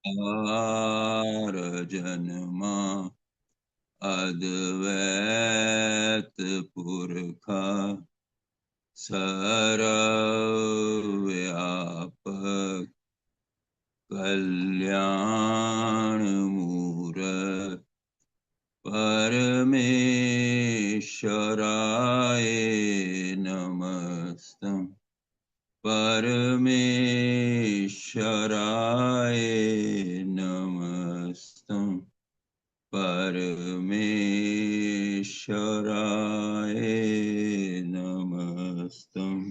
Are जन्मा अद्वैत पुरखा सर्वव्यापक कल्याण मूरत परमेश्वराय नमस्तम् परमेश्वराय नमस्तम् परमेश्वराय नमस्तम्।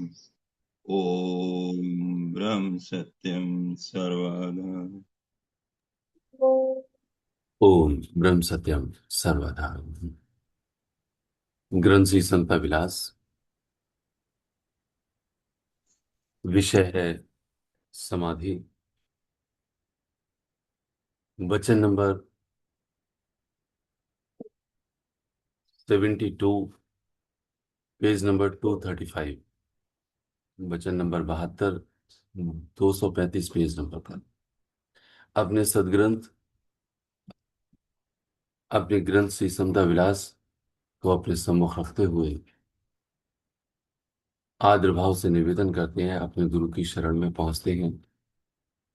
ओम ब्रह्म सत्यम सर्वदा। ओम ब्रह्म सत्यम सर्वदा। ग्रंथ श्री संता विलास। विषय है समाधि। वचन नंबर 72, पेज नंबर 235। वचन नंबर 72, 235 पेज नंबर पर। अपने सदग्रंथ, अपने ग्रंथ श्री संता विलास को अपने सम्मुख रखते हुए आदर भाव से निवेदन करते हैं, अपने गुरु की शरण में पहुंचते हैं,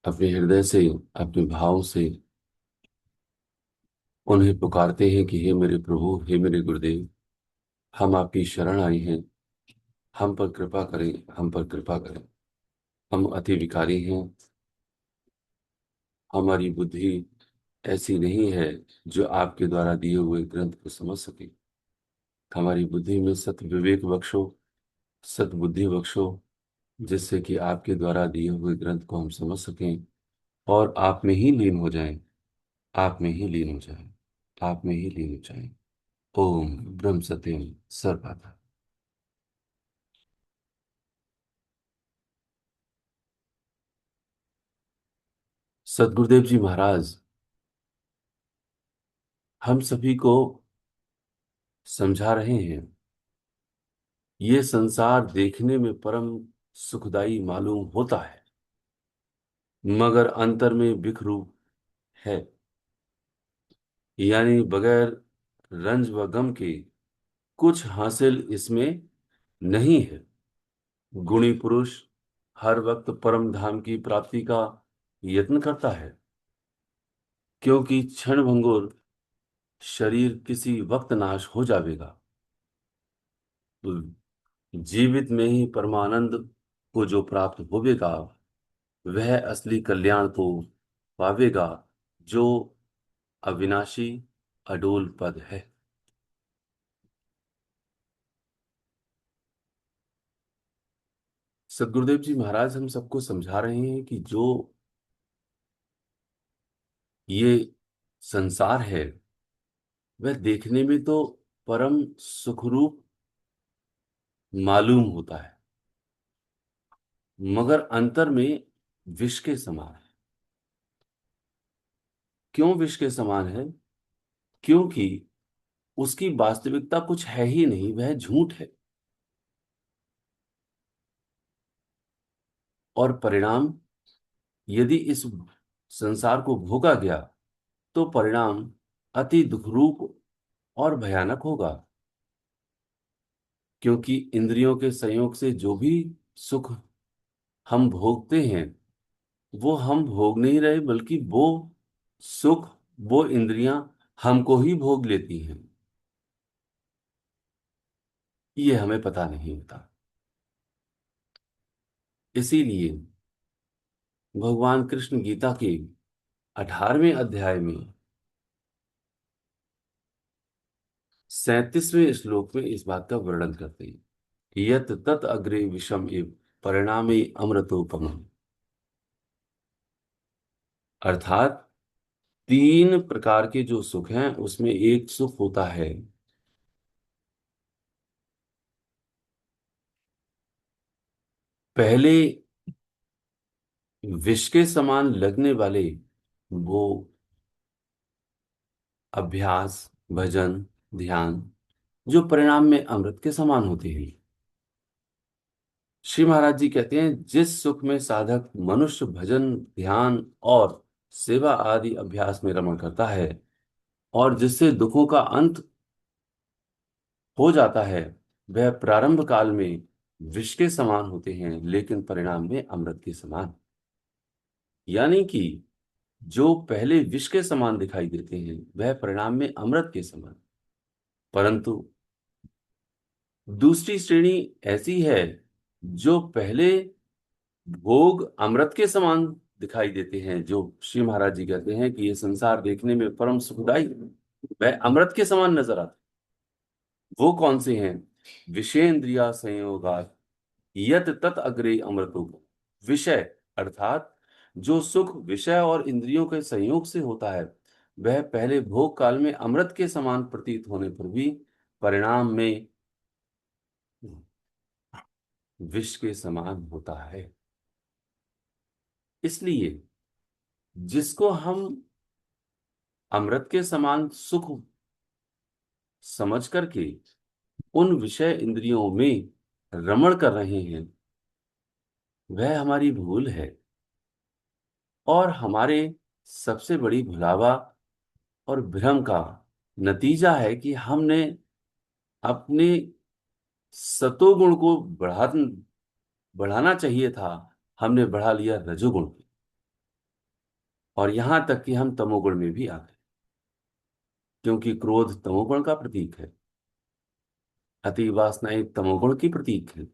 अपने हृदय से, अपने भाव से उन्हें पुकारते हैं कि हे मेरे प्रभु, हे मेरे गुरुदेव, हम आपकी शरण आए हैं, हम पर कृपा करें, हम पर कृपा करें। हम अति विकारी हैं, हमारी बुद्धि ऐसी नहीं है जो आपके द्वारा दिए हुए ग्रंथ को समझ सके। हमारी बुद्धि में सत विवेक बख्शो, सत बुद्धि बख्शो, जिससे कि आपके द्वारा दिए हुए ग्रंथ को हम समझ सकें और आप में ही लीन हो जाएं, आप में ही लीन हो जाएं, आप में ही लीन हो जाएं। ओम ब्रह्म सत्यम सर्वदा। सदगुरुदेव जी महाराज हम सभी को समझा रहे हैं, ये संसार देखने में परम सुखदाई मालूम होता है, मगर अंतर में विखरू है। यानी बगैर रंज व गम के कुछ हासिल इसमें नहीं है। गुणी पुरुष हर वक्त परम धाम की प्राप्ति का यत्न करता है, क्योंकि क्षण भंगुर शरीर किसी वक्त नाश हो जाएगा। तो जीवित में ही परमानंद को जो प्राप्त होवेगा, वह असली कल्याण को पावेगा, जो अविनाशी अडोल पद है। सदगुरुदेव जी महाराज हम सबको समझा रहे हैं कि जो ये संसार है, वह देखने में तो परम सुखरूप मालूम होता है, मगर अंतर में विष के समान है। क्यों विष के समान है? क्योंकि उसकी वास्तविकता कुछ है ही नहीं, वह झूठ है। और परिणाम, यदि इस संसार को भोगा गया तो परिणाम अति दुखरूप और भयानक होगा। क्योंकि इंद्रियों के संयोग से जो भी सुख हम भोगते हैं, वो हम भोग नहीं रहे, बल्कि वो सुख, वो इंद्रियां हमको ही भोग लेती हैं। ये हमें पता नहीं होता। इसीलिए भगवान कृष्ण गीता के 18वें अध्याय में 37वें श्लोक में इस बात का वर्णन करते हैं, यत तत अग्रे विषम इव परिणामे अमृतोपम। अर्थात तीन प्रकार के जो सुख हैं, उसमें एक सुख होता है पहले विष के समान लगने वाले, वो अभ्यास, भजन, ध्यान, जो परिणाम में अमृत के समान होते हैं। श्री महाराज जी कहते हैं, जिस सुख में साधक मनुष्य भजन, ध्यान और सेवा आदि अभ्यास में रमण करता है और जिससे दुखों का अंत हो जाता है, वह प्रारंभ काल में विष के समान होते हैं लेकिन परिणाम में अमृत के समान। यानी कि जो पहले विष के समान दिखाई देते हैं वह परिणाम में अमृत के समान, परंतु दूसरी श्रेणी ऐसी है जो पहले भोग अमृत के समान दिखाई देते हैं, जो श्री महाराज जी कहते हैं कि ये संसार देखने में परम सुखदाई है, वह अमृत के समान नजर आते। वो कौन से हैं? विषेंद्रिया संयोगात यत तत अग्रे अमृतो। विषय अर्थात जो सुख विषय और इंद्रियों के संयोग से होता है, वह पहले भोग काल में अमृत के समान प्रतीत होने पर भी परिणाम में विष के समान होता है। इसलिए जिसको हम अमृत के समान सुख समझ करके उन विषय इंद्रियों में रमण कर रहे हैं, वह हमारी भूल है और हमारे सबसे बड़ी भुलावा और भ्रम का नतीजा है कि हमने अपने सतोगुण को बढ़ाना चाहिए था, हमने बढ़ा लिया रजोगुण को, और यहां तक कि हम तमोगुण में भी आ गए, क्योंकि क्रोध तमोगुण का प्रतीक है, अति वासनाएं तमोगुण की प्रतीक है।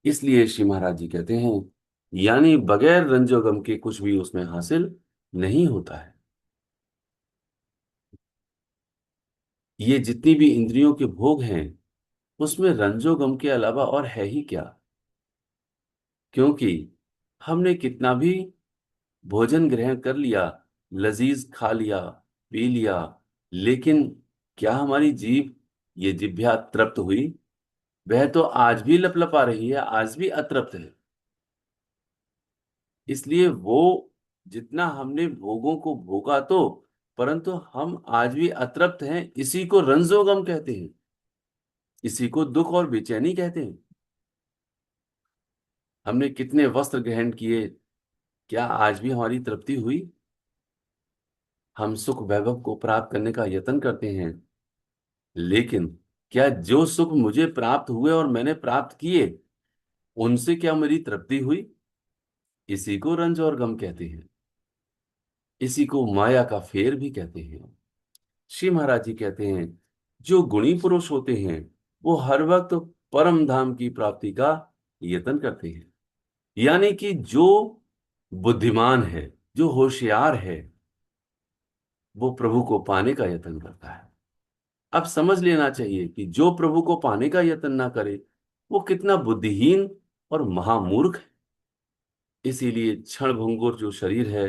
इसलिए श्री महाराज जी कहते हैं, यानी बगैर रंजो गम के कुछ भी उसमें हासिल नहीं होता है। ये जितनी भी इंद्रियों के भोग हैं उसमें रंजो गम के अलावा और है ही क्या? क्योंकि हमने कितना भी भोजन ग्रहण कर लिया, लजीज खा लिया, पी लिया, लेकिन क्या हमारी जीभ, ये जिह्वा तृप्त हुई? वह तो आज भी लपलपा रही है, आज भी अतृप्त है। इसलिए वो जितना हमने भोगों को भोगा तो, परंतु हम आज भी अतृप्त हैं। इसी को रंजोगम कहते हैं, इसी को दुख और बेचैनी कहते हैं। हमने कितने वस्त्र ग्रहण किए, क्या आज भी हमारी तृप्ति हुई? हम सुख वैभव को प्राप्त करने का यत्न करते हैं, लेकिन क्या जो सुख मुझे प्राप्त हुए और मैंने प्राप्त किए, उनसे क्या मेरी तृप्ति हुई? इसी को रंज और गम कहते हैं, इसी को माया का फेर भी कहते हैं। श्री महाराज जी कहते हैं, जो गुणी पुरुष होते हैं वो हर वक्त परम धाम की प्राप्ति का यत्न करते हैं। यानी कि जो बुद्धिमान है, जो होशियार है, वो प्रभु को पाने का यत्न करता है। अब समझ लेना चाहिए कि जो प्रभु को पाने का यत्न ना करे वो कितना बुद्धिहीन और महामूर्ख है। इसीलिए क्षण भंगुर जो शरीर है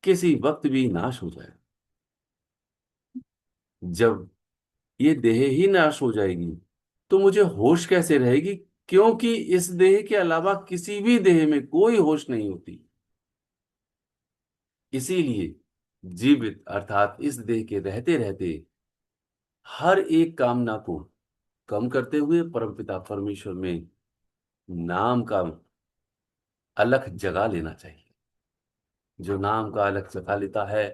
किसी वक्त भी नाश हो जाए। जब ये देह ही नाश हो जाएगी तो मुझे होश कैसे रहेगी? क्योंकि इस देह के अलावा किसी भी देह में कोई होश नहीं होती। इसीलिए जीवित अर्थात इस देह के रहते रहते हर एक कामना को कम करते हुए परमपिता परमेश्वर में नाम का अलख जगा लेना चाहिए। जो नाम का अलख जगा लेता है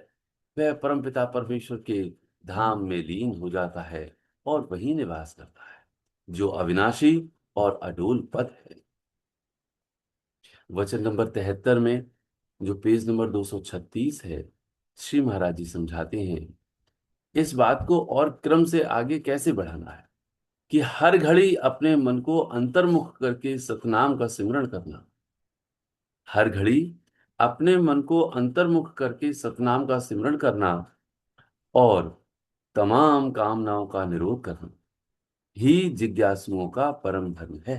वह परमपिता परमेश्वर के धाम में लीन हो जाता है और वहीं निवास करता है, जो अविनाशी और अडोल पद है। वचन नंबर 73 में, जो पेज नंबर 236 है, श्री महाराज जी समझाते हैं इस बात को और क्रम से आगे कैसे बढ़ाना है कि हर घड़ी अपने मन को अंतर्मुख करके सतनाम का सिमरण करना, हर घड़ी अपने मन को अंतर्मुख करके सतनाम का सिमरण करना और तमाम कामनाओं का निरोध करना ही जिज्ञासुओं का परम धर्म है।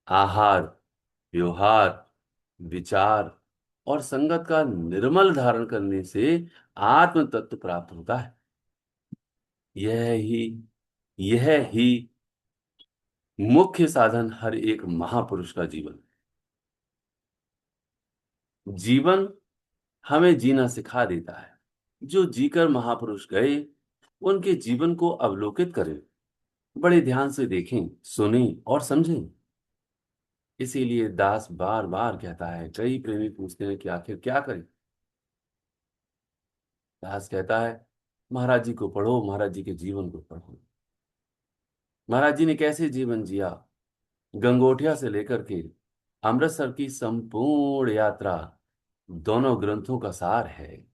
आहार, व्यवहार, विचार और संगत का निर्मल धारण करने से आत्म तत्व प्राप्त होता है। यह ही यह ही मुख्य साधन हर एक महापुरुष का जीवन। जीवन हमें जीना सिखा देता है। जो जीकर महापुरुष गए उनके जीवन को अवलोकित करें, बड़े ध्यान से देखें, सुनें और समझें। इसीलिए दास बार बार कहता है, कई प्रेमी पूछते हैं कि आखिर क्या करें। दास कहता है, महाराज जी को पढ़ो, महाराज जी के जीवन को पढ़ो। महाराज जी ने कैसे जीवन जिया, गंगोटिया से लेकर के अमृतसर की संपूर्ण यात्रा दोनों ग्रंथों का सार है।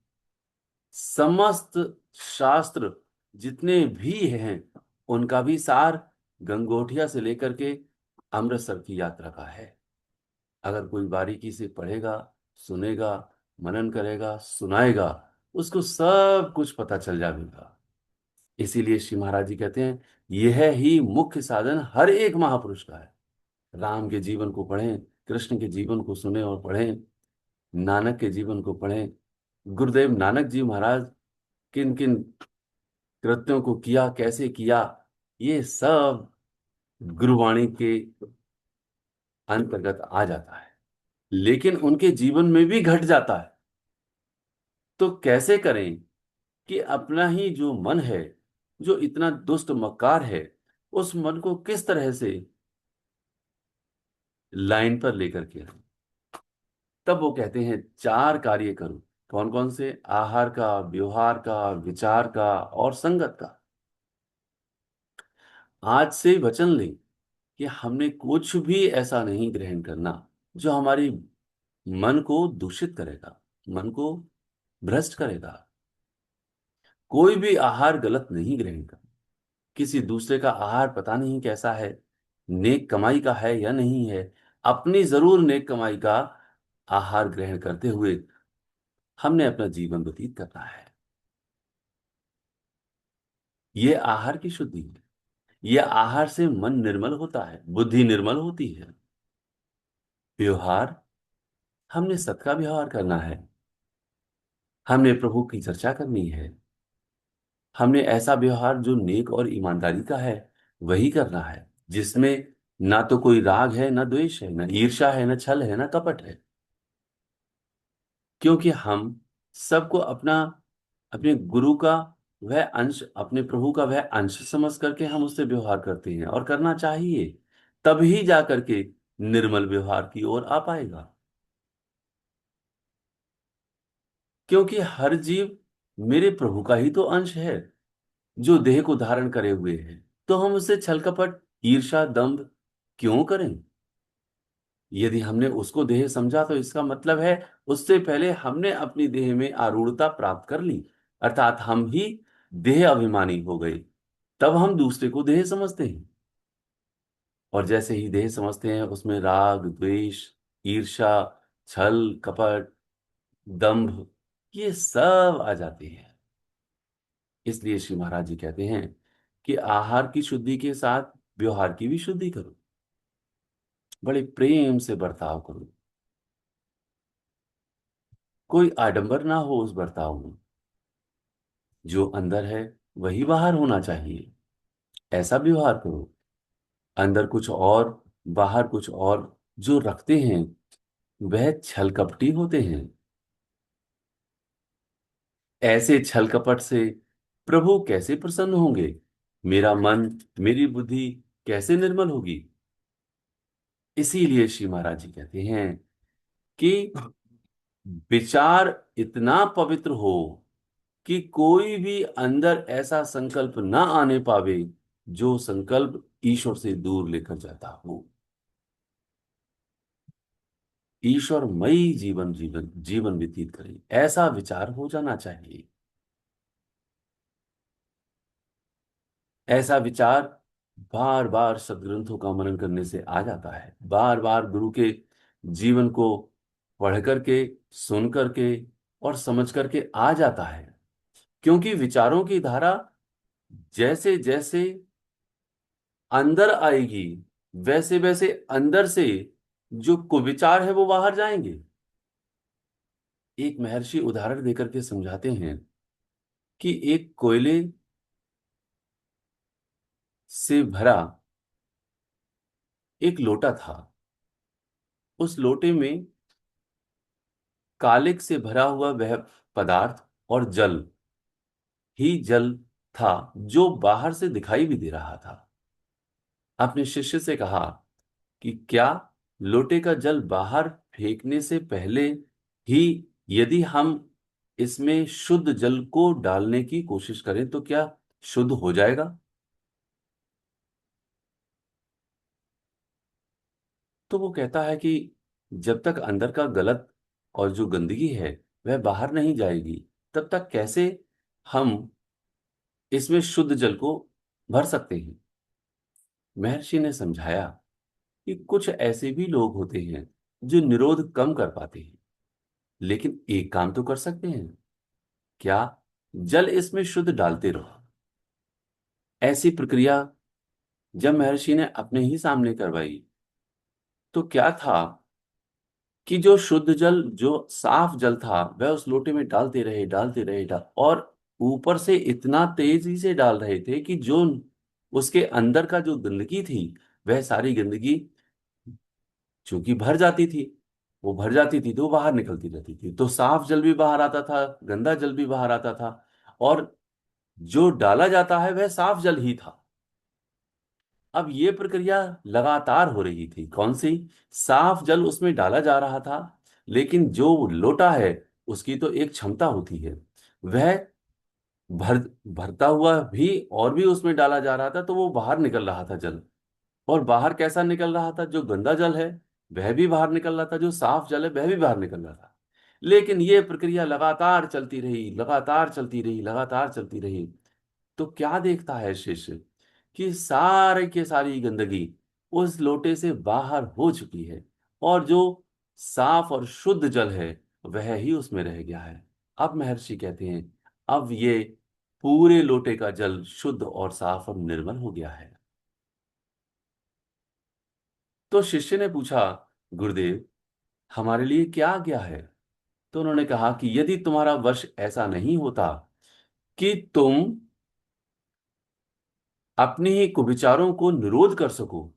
समस्त शास्त्र जितने भी हैं उनका भी सार गंगोटिया से लेकर के अमृतसर की यात्रा का है। अगर कोई बारीकी से पढ़ेगा, सुनेगा, मनन करेगा, सुनाएगा, उसको सब कुछ पता चल जाएगा। इसीलिए श्री महाराज जी कहते हैं, यह ही मुख्य साधन हर एक महापुरुष का है। राम के जीवन को पढ़ें, कृष्ण के जीवन को सुने और पढ़ें, नानक के जीवन को पढ़ें। गुरुदेव नानक जी महाराज किन किन कृत्यों को किया, कैसे किया, ये सब गुरुवाणी के अंतर्गत आ जाता है, लेकिन उनके जीवन में भी घट जाता है। तो कैसे करें कि अपना ही जो मन है, जो इतना दुष्ट मक्कार है, उस मन को किस तरह से लाइन पर लेकर के आए। तब वो कहते हैं, चार कार्य करो। कौन कौन से? आहार का, व्यवहार का, विचार का और संगत का। आज से वचन लें कि हमने कुछ भी ऐसा नहीं ग्रहण करना जो हमारी मन को दूषित करेगा, मन को भ्रष्ट करेगा। कोई भी आहार गलत नहीं ग्रहण करना। किसी दूसरे का आहार पता नहीं कैसा है, नेक कमाई का है या नहीं है, अपनी जरूर नेक कमाई का आहार ग्रहण करते हुए हमने अपना जीवन व्यतीत करना है। ये आहार की शुद्धि है। ये आहार से मन निर्मल होता है, बुद्धि निर्मल होती है। व्यवहार, हमने सत का व्यवहार करना है, हमने प्रभु की चर्चा करनी है, हमने ऐसा व्यवहार जो नेक और ईमानदारी का है वही करना है, जिसमें ना तो कोई राग है, ना द्वेष है, ना ईर्ष्या है, ना छल है, ना कपट है। क्योंकि हम सबको अपना, अपने गुरु का वह अंश, अपने प्रभु का वह अंश समझ करके हम उससे व्यवहार करते हैं, और करना चाहिए। तभी जा करके निर्मल व्यवहार की ओर आ पाएगा। क्योंकि हर जीव मेरे प्रभु का ही तो अंश है, जो देह को धारण करे हुए है। तो हम उससे छल कपट, ईर्ष्या, दंभ क्यों करें? यदि हमने उसको देह समझा तो इसका मतलब है उससे पहले हमने अपनी देह में आरूढ़ता प्राप्त कर ली, अर्थात हम ही देह अभिमानी हो गए। तब हम दूसरे को देह समझते हैं, और जैसे ही देह समझते हैं उसमें राग, द्वेष, ईर्ष्या, छल कपट, दंभ, ये सब आ जाते हैं। इसलिए श्री महाराज जी कहते हैं कि आहार की शुद्धि के साथ व्यवहार की भी शुद्धि करो, बड़े प्रेम से बर्ताव करो, कोई आडंबर ना हो उस बर्ताव में। जो अंदर है वही बाहर होना चाहिए, ऐसा व्यवहार करो। अंदर कुछ और, बाहर कुछ और जो रखते हैं वह छल कपटी होते हैं। ऐसे छल कपट से प्रभु कैसे प्रसन्न होंगे? मेरा मन, मेरी बुद्धि कैसे निर्मल होगी? इसीलिए श्री महाराज जी कहते हैं कि विचार इतना पवित्र हो कि कोई भी अंदर ऐसा संकल्प ना आने पावे जो संकल्प ईश्वर से दूर लेकर जाता हो। ईश्वरमयी जीवन जीवन जीवन व्यतीत करें, ऐसा विचार हो जाना चाहिए। ऐसा विचार बार बार सदग्रंथों का मनन करने से आ जाता है, बार बार गुरु के जीवन को पढ़ करके, सुन करके और समझ करके आ जाता है। क्योंकि विचारों की धारा जैसे जैसे अंदर आएगी, वैसे वैसे अंदर से जो कुविचार है वो बाहर जाएंगे। एक महर्षि उदाहरण देकर के समझाते हैं कि एक कोयले से भरा एक लोटा था। उस लोटे में कालिक से भरा हुआ वह पदार्थ और जल ही जल था, जो बाहर से दिखाई भी दे रहा था। अपने शिष्य से कहा कि क्या लोटे का जल बाहर फेंकने से पहले ही यदि हम इसमें शुद्ध जल को डालने की कोशिश करें तो क्या शुद्ध हो जाएगा? तो वो कहता है कि जब तक अंदर का गलत और जो गंदगी है वह बाहर नहीं जाएगी, तब तक कैसे हम इसमें शुद्ध जल को भर सकते हैं। महर्षि ने समझाया कि कुछ ऐसे भी लोग होते हैं जो निरोध कम कर पाते हैं, लेकिन एक काम तो कर सकते हैं। क्या? जल इसमें शुद्ध डालते रहो। ऐसी प्रक्रिया जब महर्षि ने अपने ही सामने करवाई तो क्या था कि जो शुद्ध जल, जो साफ जल था, वह उस लोटे में डालते रहे, डालते रहे, और ऊपर से इतना तेजी से डाल रहे थे कि जो उसके अंदर का जो गंदगी थी, वह सारी गंदगी चूंकि भर जाती थी, वो भर जाती थी तो बाहर निकलती रहती थी, तो साफ जल भी बाहर आता था, गंदा जल भी बाहर आता था। और जो डाला जाता है वह साफ जल ही था। अब ये प्रक्रिया लगातार हो रही थी। कौन सी? साफ जल उसमें डाला जा रहा था, लेकिन जो लोटा है उसकी तो एक क्षमता होती है, वह भर भरता हुआ भी और भी उसमें डाला जा रहा था तो वो बाहर निकल रहा था जल। और बाहर कैसा निकल रहा था? जो गंदा जल है वह भी बाहर निकल रहा था, जो साफ जल है वह भी बाहर निकल रहा था। लेकिन ये प्रक्रिया लगातार चलती रही, लगातार चलती रही, लगातार चलती रही। तो क्या देखता है शिष्य कि सारे के सारी गंदगी उस लोटे से बाहर हो चुकी है, और जो साफ और शुद्ध जल है वह ही उसमें रह गया है। अब महर्षि कहते हैं अब ये पूरे लोटे का जल शुद्ध और साफ और निर्मल हो गया है। तो शिष्य ने पूछा, गुरुदेव, हमारे लिए क्या आज्ञा है? तो उन्होंने कहा कि यदि तुम्हारा वश ऐसा नहीं होता कि तुम अपने ही कुविचारों को निरोध कर सको,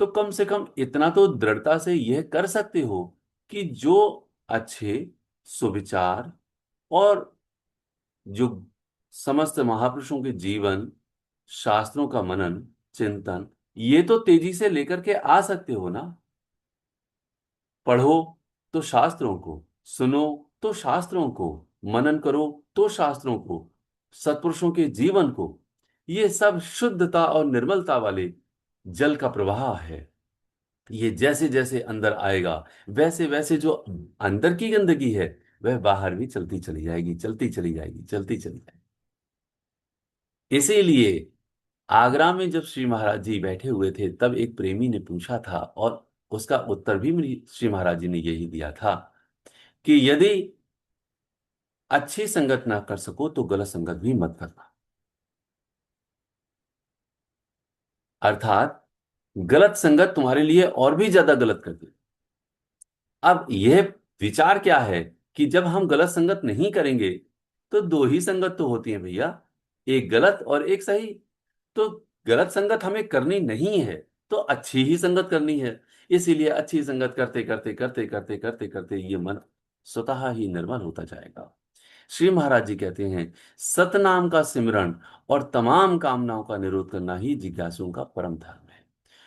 तो कम से कम इतना तो दृढ़ता से यह कर सकते हो कि जो अच्छे सुविचार और जो समस्त महापुरुषों के जीवन, शास्त्रों का मनन चिंतन, ये तो तेजी से लेकर के आ सकते हो ना। पढ़ो तो शास्त्रों को, सुनो तो शास्त्रों को, मनन करो तो शास्त्रों को, सत्पुरुषों के जीवन को। ये सब शुद्धता और निर्मलता वाले जल का प्रवाह है। ये जैसे जैसे अंदर आएगा वैसे वैसे जो अंदर की गंदगी है वह बाहर भी चलती चली जाएगी, चलती चली जाएगी, चलती चली जाएगी। इसीलिए आगरा में जब श्री महाराज जी बैठे हुए थे तब एक प्रेमी ने पूछा था, और उसका उत्तर भी मेरी श्री महाराज जी ने यही दिया था कि यदि अच्छी संगत ना कर सको तो गलत संगत भी मत करना। अर्थात गलत संगत तुम्हारे लिए और भी ज्यादा गलत कर दे। अब यह विचार क्या है कि जब हम गलत संगत नहीं करेंगे तो दो ही संगत तो होती है भैया, एक गलत और एक सही। तो गलत संगत हमें करनी नहीं है, तो अच्छी ही संगत करनी है। इसीलिए अच्छी संगत करते करते करते करते करते करते ये मन स्वतः ही निर्मल होता जाएगा। श्री महाराज जी कहते हैं सतनाम का सिमरण और तमाम कामनाओं का निरोध करना ही जिज्ञासुओं का परम धर्म है।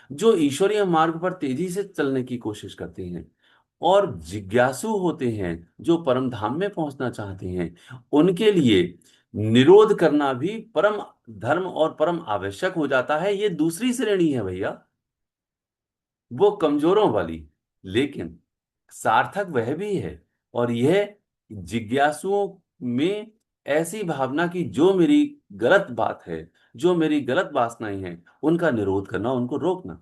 जो ईश्वरीय मार्ग पर तेजी से चलने की कोशिश करते हैं और जिज्ञासु होते हैं, जो परम धाम में पहुंचना चाहते हैं, उनके लिए निरोध करना भी परम धर्म और परम आवश्यक हो जाता है। ये दूसरी श्रेणी है भैया, वो कमजोरों वाली, लेकिन सार्थक वह भी है। और यह जिज्ञासुओं में ऐसी भावना की जो मेरी गलत बात है, जो मेरी गलत वासनाएं हैं, उनका निरोध करना, उनको रोकना,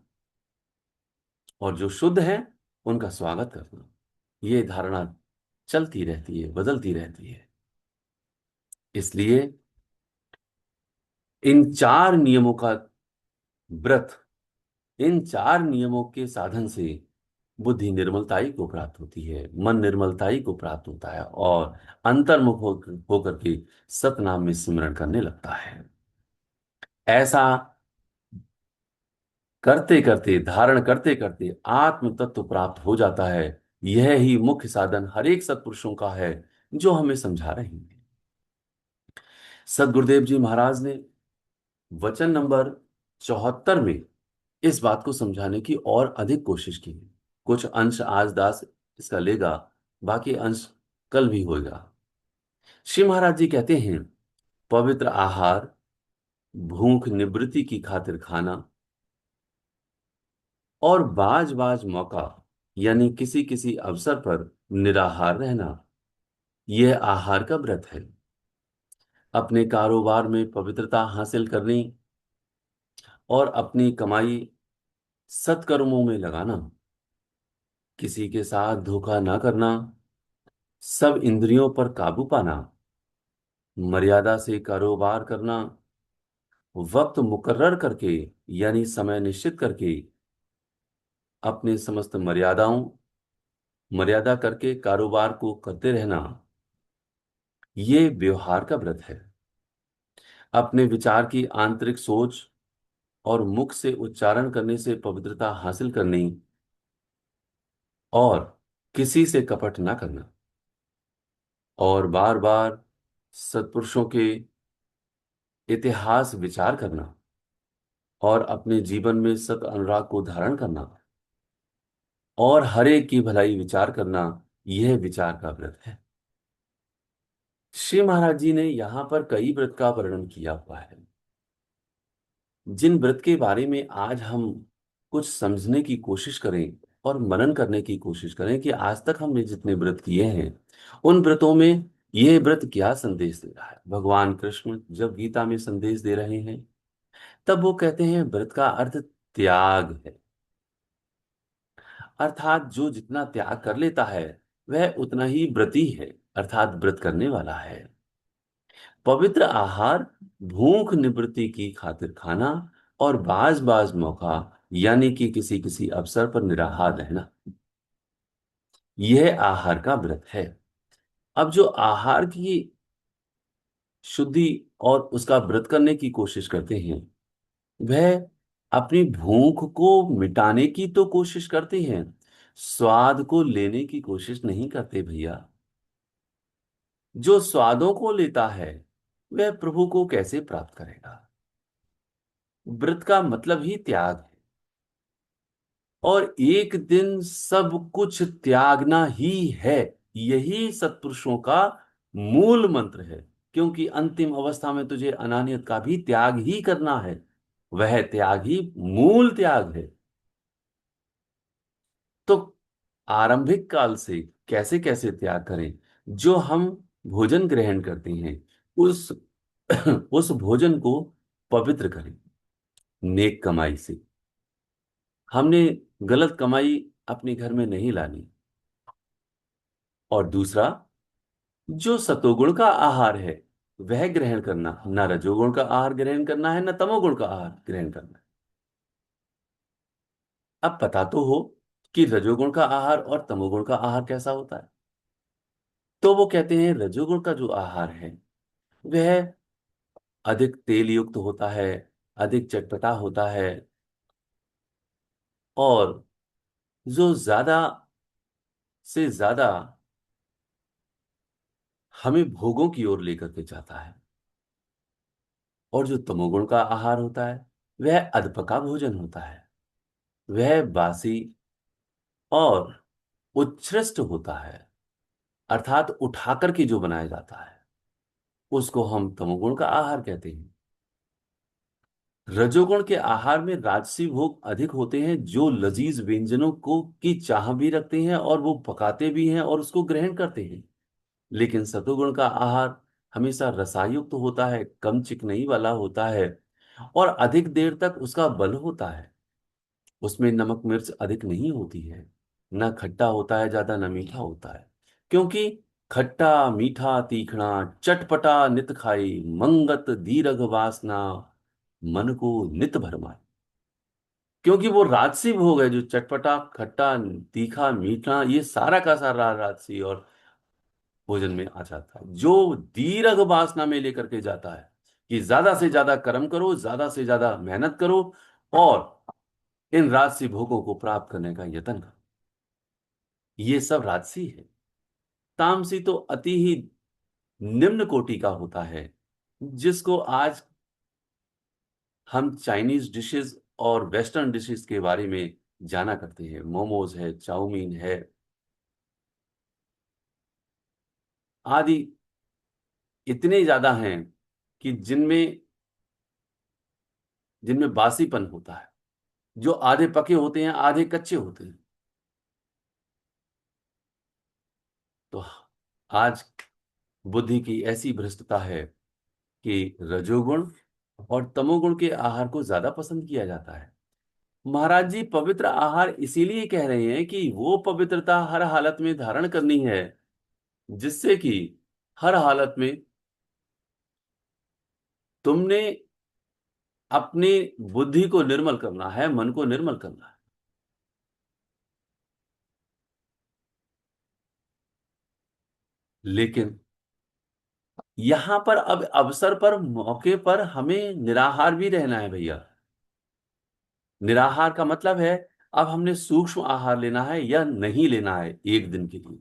और जो शुद्ध है उनका स्वागत करना। ये धारणा चलती रहती है, बदलती रहती है। इसलिए इन चार नियमों का व्रत, इन चार नियमों के साधन से बुद्धि निर्मलताई को प्राप्त होती है, मन निर्मलताई को प्राप्त होता है, और अंतर्मुख होकर के सतनाम में सिमरण करने लगता है। ऐसा करते करते, धारण करते करते आत्म तत्व प्राप्त हो जाता है। यह ही मुख्य साधन हर एक सत्पुरुषों का है जो हमें समझा रहे हैं। सदगुरुदेव जी महाराज ने वचन नंबर 74 में इस बात को समझाने की और अधिक कोशिश की है। कुछ अंश आज दास इसका लेगा, बाकी अंश कल भी होगा। श्री महाराज जी कहते हैं, पवित्र आहार भूख निवृत्ति की खातिर खाना और बाज बाज मौका यानी किसी किसी अवसर पर निराहार रहना, यह आहार का व्रत है। अपने कारोबार में पवित्रता हासिल करनी और अपनी कमाई सत्कर्मों में लगाना, किसी के साथ धोखा ना करना, सब इंद्रियों पर काबू पाना, मर्यादा से कारोबार करना, वक्त मुकर्रर करके यानी समय निश्चित करके अपने समस्त मर्यादा करके कारोबार को करते रहना, ये व्यवहार का व्रत है। अपने विचार की आंतरिक सोच और मुख से उच्चारण करने से पवित्रता हासिल करनी और किसी से कपट ना करना और बार बार सत्पुरुषों के इतिहास विचार करना और अपने जीवन में सत अनुराग को धारण करना और हर एक की भलाई विचार करना, यह विचार का व्रत है। श्री महाराज जी ने यहां पर कई व्रत का वर्णन किया हुआ है, जिन व्रत के बारे में आज हम कुछ समझने की कोशिश करें और मनन करने की कोशिश करें कि आज तक हमने जितने व्रत किए हैं उन व्रतों में यह व्रत क्या संदेश दे रहा है। भगवान कृष्ण जब गीता में संदेश दे रहे हैं तब वो कहते हैं व्रत का अर्थ त्याग है, अर्थात जो जितना त्याग कर लेता है वह उतना ही व्रती है, अर्थात व्रत करने वाला है। पवित्र आहार भूख निवृत्ति की खातिर खाना और बाज बाज मौका यानी कि किसी किसी अवसर पर निराहार रहना, यह आहार का व्रत है। अब जो आहार की शुद्धि और उसका व्रत करने की कोशिश करते हैं वह अपनी भूख को मिटाने की तो कोशिश करते हैं, स्वाद को लेने की कोशिश नहीं करते भैया। जो स्वादों को लेता है वह प्रभु को कैसे प्राप्त करेगा। व्रत का मतलब ही त्याग है और एक दिन सब कुछ त्यागना ही है, यही सत्पुरुषों का मूल मंत्र है। क्योंकि अंतिम अवस्था में तुझे अनानियत का भी त्याग ही करना है, वह त्याग ही मूल त्याग है। तो आरंभिक काल से कैसे कैसे त्याग करें, जो हम भोजन ग्रहण करते हैं उस उस भोजन को पवित्र करें नेक कमाई से। हमने गलत कमाई अपने घर में नहीं लानी। और दूसरा, जो सतोगुण का आहार है वह ग्रहण करना, ना रजोगुण का आहार ग्रहण करना है ना तमोगुण का आहार ग्रहण करना है। अब पता तो हो कि रजोगुण का आहार और तमोगुण का आहार कैसा होता है। तो वो कहते हैं रजोगुण का जो आहार है वह अधिक तेल युक्त होता है, अधिक चटपटा होता है और जो ज्यादा से ज्यादा हमें भोगों की ओर लेकर के जाता है। और जो तमोगुण का आहार होता है वह अधपका भोजन होता है, वह बासी और उत्कृष्ट होता है, अर्थात उठाकर के जो बनाया जाता है उसको हम तमोगुण का आहार कहते हैं। रजोगुण के आहार में राजसी भोग अधिक होते हैं, जो लजीज व्यंजनों को की चाह भी रखते हैं और वो पकाते भी हैं और उसको ग्रहण करते हैं। लेकिन सतोगुण का आहार हमेशा रसायुक्त होता है, कम चिकनाई वाला होता है और अधिक देर तक उसका बल होता है। उसमें नमक मिर्च अधिक नहीं होती है, ना खट्टा होता है ज्यादा, ना मीठा होता है। क्योंकि खट्टा मीठा तीखना चटपटा नित खाई, मंगत दीर्घ वासना मन को नित भरमाए। क्योंकि वो राजसी भोग है, जो चटपटा खट्टा तीखा मीठा ये सारा का सारा राजसी और भोजन में आ जाता है, जो दीर्घ वासना में लेकर के जाता है कि ज्यादा से ज्यादा कर्म करो, ज्यादा से ज्यादा मेहनत करो और इन राजसी भोगों को प्राप्त करने का यत्न करो। ये सब राजसी है। तामसी तो अति ही निम्न कोटि का होता है, जिसको आज हम चाइनीज डिशेस और वेस्टर्न डिशेस के बारे में जाना करते हैं। मोमोज है, चाउमीन है, आदि इतने ज्यादा हैं कि जिनमें जिनमें बासीपन होता है, जो आधे पके होते हैं आधे कच्चे होते हैं। तो आज बुद्धि की ऐसी भ्रष्टता है कि रजोगुण और तमोगुण के आहार को ज्यादा पसंद किया जाता है। महाराज जी पवित्र आहार इसीलिए कह रहे हैं कि वो पवित्रता हर हालत में धारण करनी है, जिससे कि हर हालत में तुमने अपनी बुद्धि को निर्मल करना है, मन को निर्मल करना है। लेकिन यहां पर अब अवसर पर, मौके पर हमें निराहार भी रहना है भैया। निराहार का मतलब है अब हमने सूक्ष्म आहार लेना है या नहीं लेना है एक दिन के लिए,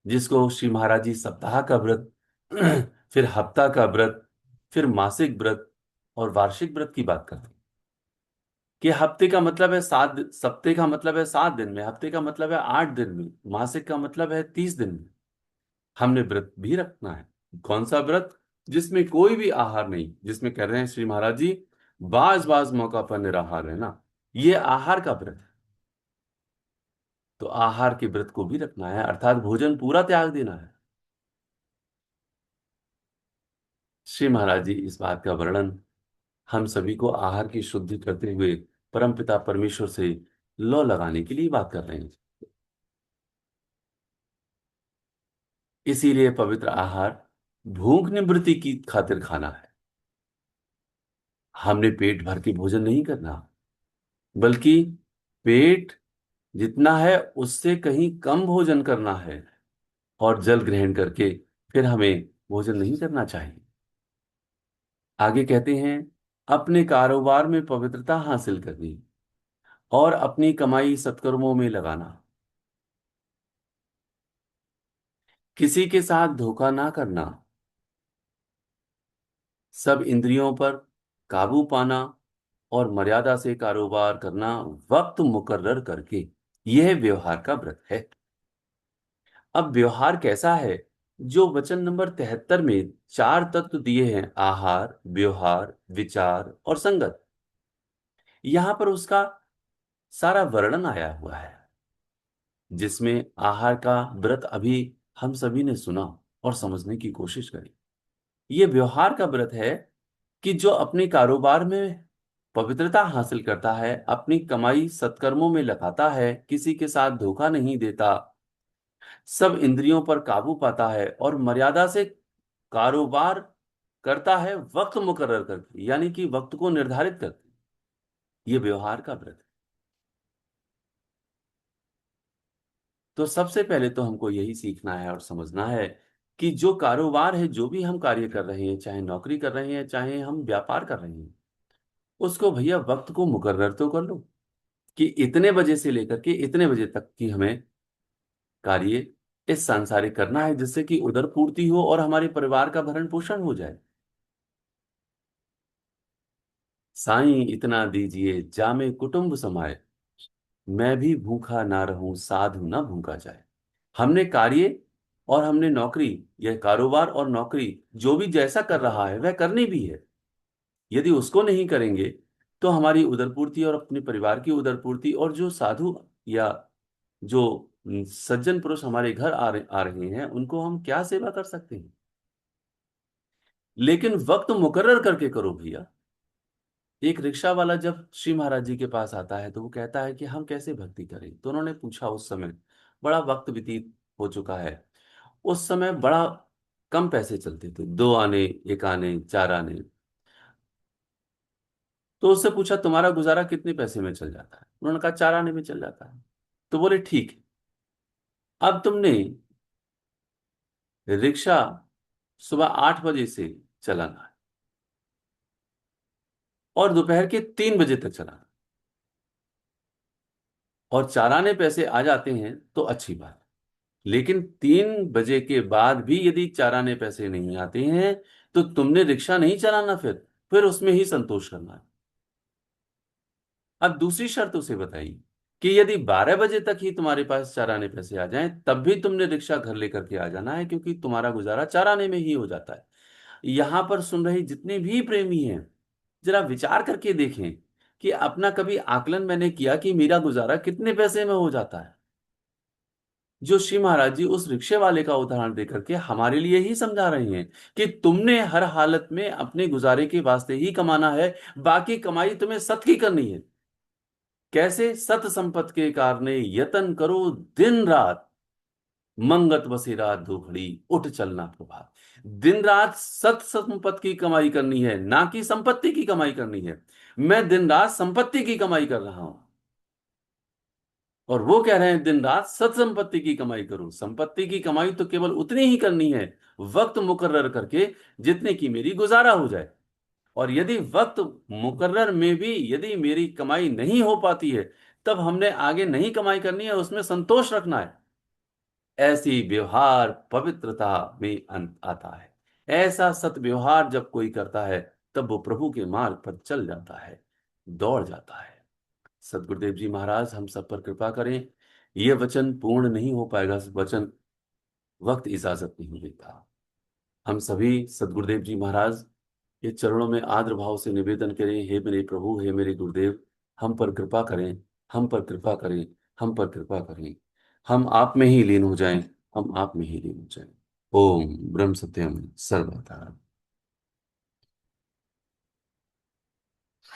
जिसको श्री महाराज जी सप्ताह का व्रत, फिर हफ्ता का व्रत, फिर मासिक व्रत और वार्षिक व्रत की बात करते हैं। कि हफ्ते का मतलब है 7, सप्ते का मतलब है 7 दिन में, हफ्ते का मतलब है 8 दिन में, मासिक का मतलब है 30 दिन में। हमने व्रत भी रखना है। कौन सा व्रत? जिसमें कोई भी आहार नहीं, जिसमें कह रहे हैं श्री महाराज जी बाज बाज मौका पर निराहार है ना, ये आहार का व्रत है। तो आहार के व्रत को भी रखना है, अर्थात भोजन पूरा त्याग देना है। श्री महाराज जी इस बात का वर्णन हम सभी को आहार की शुद्धि करते हुए परमपिता परमेश्वर से लौ लगाने के लिए बात कर रहे हैं। इसीलिए पवित्र आहार भूख निवृत्ति की खातिर खाना है। हमने पेट भर के भोजन नहीं करना, बल्कि पेट जितना है उससे कहीं कम भोजन करना है। और जल ग्रहण करके फिर हमें भोजन नहीं करना चाहिए। आगे कहते हैं, अपने कारोबार में पवित्रता हासिल करनी और अपनी कमाई सत्कर्मों में लगाना, किसी के साथ धोखा ना करना, सब इंद्रियों पर काबू पाना और मर्यादा से कारोबार करना वक्त मुकर्रर करके, यह व्यवहार का व्रत है। अब व्यवहार कैसा है? जो वचन नंबर 73 में 4 तत्व दिए हैं, आहार, व्यवहार, विचार और संगत, यहां पर उसका सारा वर्णन आया हुआ है। जिसमें आहार का व्रत अभी हम सभी ने सुना और समझने की कोशिश करी। ये व्यवहार का व्रत है कि जो अपने कारोबार में पवित्रता हासिल करता है, अपनी कमाई सत्कर्मों में लगाता है, किसी के साथ धोखा नहीं देता, सब इंद्रियों पर काबू पाता है और मर्यादा से कारोबार करता है वक्त मुकर्रर करके, यानी कि वक्त को निर्धारित करके। ये व्यवहार का व्रत है। तो सबसे पहले तो हमको यही सीखना है और समझना है कि जो कारोबार है, जो भी हम कार्य कर रहे हैं, चाहे नौकरी कर रहे हैं, चाहे हम व्यापार कर रहे हैं, उसको भैया वक्त को मुकर्रर तो कर लो कि इतने बजे से लेकर के इतने बजे तक की हमें कार्य इस सांसारिक करना है, जिससे कि उदर पूर्ति हो और हमारे परिवार का भरण पोषण हो जाए। साईं इतना दीजिए जामे कुटुंब समाए, मैं भी भूखा ना रहूं साधु ना भूखा जाए। हमने कार्य और हमने नौकरी, यह कारोबार और नौकरी जो भी जैसा कर रहा है वह करनी भी है। यदि उसको नहीं करेंगे तो हमारी उदरपूर्ति और अपने परिवार की उदरपूर्ति, और जो साधु या जो सज्जन पुरुष हमारे घर आ रहे हैं, उनको हम क्या सेवा कर सकते हैं? लेकिन वक्त मुकर्रर करके करो भैया। एक रिक्शा वाला जब श्री महाराज जी के पास आता है तो वो कहता है कि हम कैसे भक्ति करें। तो उन्होंने पूछा, उस समय बड़ा वक्त व्यतीत हो चुका है, उस समय बड़ा कम पैसे चलते थे, 2 आने, 1 आने, 4 आने। तो उससे पूछा, तुम्हारा गुजारा कितने पैसे में चल जाता है? उन्होंने कहा 4 आने में चल जाता है। तो बोले ठीक है, अब तुमने रिक्शा सुबह 8 बजे से चलाना है और दोपहर के 3 बजे तक चलाना है, और 4 आने पैसे आ जाते हैं तो अच्छी बात है। लेकिन 3 बजे के बाद भी यदि 4 आने पैसे नहीं आते हैं तो तुमने रिक्शा नहीं चलाना, फिर उसमें ही संतोष करना है। अब दूसरी शर्त उसे बताई कि यदि 12 बजे तक ही तुम्हारे पास 4 आने पैसे आ जाएं तब भी तुमने रिक्शा घर लेकर के आ जाना है, क्योंकि तुम्हारा गुजारा 4 आने में ही हो जाता है। यहां पर सुन रहे जितने भी प्रेमी हैं, जरा विचार करके देखें कि अपना कभी आकलन मैंने किया कि मेरा गुजारा कितने पैसे में हो जाता है। जो श्री महाराज जी उस रिक्शे वाले का उदाहरण देकर के हमारे लिए ही समझा रहे हैं कि तुमने हर हालत में अपने गुजारे के वास्ते ही कमाना है, बाकी कमाई तुम्हें सत की करनी है। कैसे? सत संपत के कारणे यतन करो दिन रात, मंगत बसेरा धूखड़ी उठ चलना प्रभात। दिन रात सत संपत्ति की कमाई करनी है, ना कि संपत्ति की कमाई करनी है। मैं दिन रात संपत्ति की कमाई कर रहा हूं, और वो कह रहे हैं दिन रात सत संपत्ति की कमाई करो। संपत्ति की कमाई तो केवल उतनी ही करनी है, वक्त मुकर्रर करके, जितने की मेरी गुजारा हो जाए। और यदि वक्त मुकर्रर में भी यदि मेरी कमाई नहीं हो पाती है, तब हमने आगे नहीं कमाई करनी है, उसमें संतोष रखना है। ऐसी व्यवहार पवित्रता में अंत आता है। ऐसा सत व्यवहार जब कोई करता है, तब वो प्रभु के मार्ग पर चल जाता है, दौड़ जाता है। सदगुरुदेव जी महाराज हम सब पर कृपा करें। ये वचन पूर्ण नहीं हो पाएगा, वचन वक्त इजाजत नहीं देता। हम सभी सदगुरुदेव जी महाराज ये चरणों में आर्द्र भाव से निवेदन करें, हे मेरे प्रभु, हे मेरे गुरुदेव, हम पर कृपा करें, हम पर कृपा करें, हम पर कृपा करें। हम आप में ही लीन हो जाएं, हम आप में ही लीन हो जाएं। ओम ब्रह्म सत्यम सर्वदा।